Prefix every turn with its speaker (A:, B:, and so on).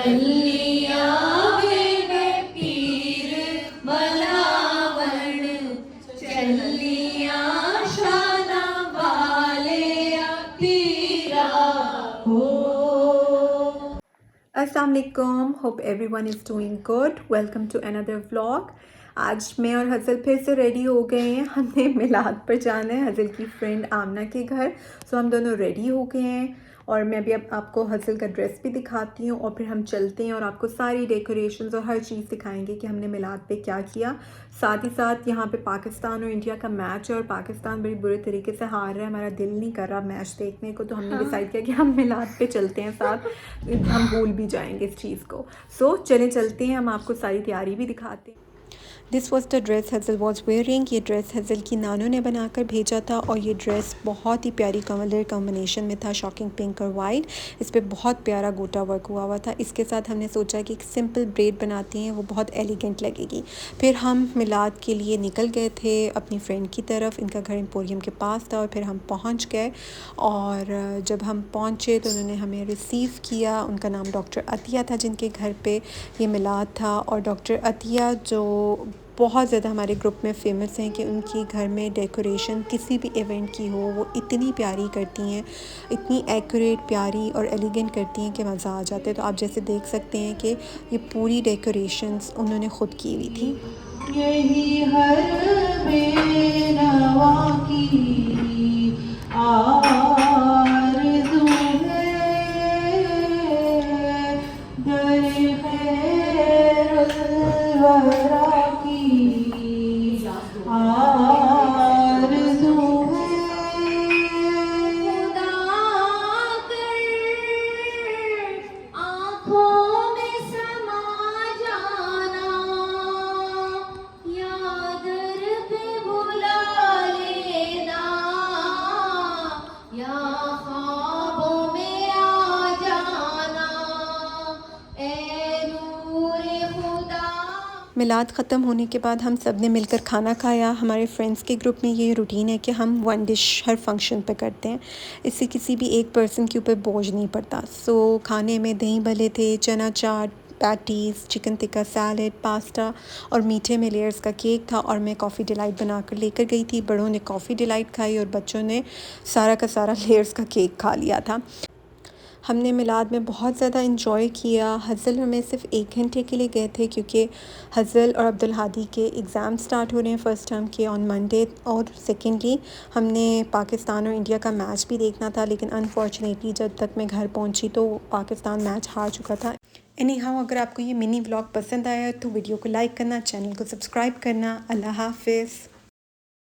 A: चलिया वे पीर बलावन चलिया शादा वाले पीरा हो।
B: अस्सलाम वालेकुम, hope everyone is doing good. Welcome to another vlog. आज मैं और हज़ल फिर से रेडी हो गए हैं। हमने मिलाद पर जाना है हज़ल की फ्रेंड आमना के घर। सो हम दोनों रेडी हो गए हैं और मैं अभी अब आपको हज़ल का ड्रेस भी दिखाती हूँ और फिर हम चलते हैं और आपको सारी डेकोरेशंस और हर चीज़ दिखाएंगे कि हमने मिलाद पे क्या किया। साथ ही साथ यहाँ पे पाकिस्तान और इंडिया का मैच है और पाकिस्तान बड़ी बुरे तरीके से हार रहा है। हमारा दिल नहीं कर रहा मैच देखने को, तो हमने डिसाइड किया कि हम मिलाद पे चलते हैं साथ, हम भूल भी जाएंगे इस चीज़ को। सो चले चलते हैं, हम आपको सारी तैयारी भी दिखाते हैं। This was the dress Hazel was wearing. ये ड्रेस हज़ल की नानों ने बनाकर भेजा था और ये ड्रेस बहुत ही प्यारी कलर कॉम्बिनेशन में था, शॉकिंग पिंक और वाइट। इस पर बहुत प्यारा गोटा वर्क हुआ था। इसके साथ हमने सोचा कि एक सिंपल ब्रेड बनाती हैं, वो बहुत एलिगेंट लगेगी। फिर हम मिलाद के लिए निकल गए थे अपनी फ्रेंड की तरफ। इनका घर एम्पोरियम के पास था और फिर हम पहुँच गए और जब हम पहुँचे तो उन्होंने हमें रिसीव किया। उनका नाम डॉक्टर अतिया था जिनके घर पे ये मिलाद था। और डॉक्टर अतिया जो बहुत ज़्यादा हमारे ग्रुप में फ़ेमस हैं कि उनकी घर में डेकोरेशन किसी भी इवेंट की हो वो इतनी प्यारी करती हैं, इतनी एक्यूरेट, प्यारी और एलिगेंट करती हैं कि मज़ा आ जाता है। तो आप जैसे देख सकते हैं कि ये पूरी डेकोरेशंस उन्होंने ख़ुद की हुई थी।
A: यही हर बेनवा की आरज़ू है, दर खैरुल वरा की आरज़ू है। खुदा कर आँखों में समा जाना, या दर पे बुला लेना, या ख्वाबों में आ जाना, ए नूरे खुदा।
B: मिलाद ख़त्म होने के बाद हम सब ने मिलकर खाना खाया। हमारे फ्रेंड्स के ग्रुप में ये रूटीन है कि हम वन डिश हर फंक्शन पे करते हैं, इससे किसी भी एक पर्सन के ऊपर बोझ नहीं पड़ता। सो खाने में दही भल्ले थे, चना चाट, patties, chicken tikka, salad, pasta और मीठे में लेयर्स का केक था। और मैं कॉफ़ी डिलाइट बना कर लेकर गई थी। बड़ों ने कॉफ़ी डिलाइट खाई और बच्चों ने सारा का सारा लेयर्स का केक खा लिया था। हमने मिलाद में बहुत ज़्यादा इंजॉय किया। हज़ल और मैं सिर्फ़ 1 घंटे के लिए गए थे क्योंकि हज़ल और अब्दुल हादी के एग्ज़ाम स्टार्ट हो रहे हैं फ़र्स्ट टर्म के ऑन मंडे। और सेकेंडली हमने पाकिस्तान और इंडिया का मैच भी देखना था, लेकिन अनफॉर्चुनेटली जब तक मैं घर पहुंची तो पाकिस्तान मैच हार चुका था। एनी हाउ, अगर आपको ये मिनी व्लॉग पसंद आया तो वीडियो को लाइक करना, चैनल को सब्सक्राइब करना। अल्लाह हाफ़िज़।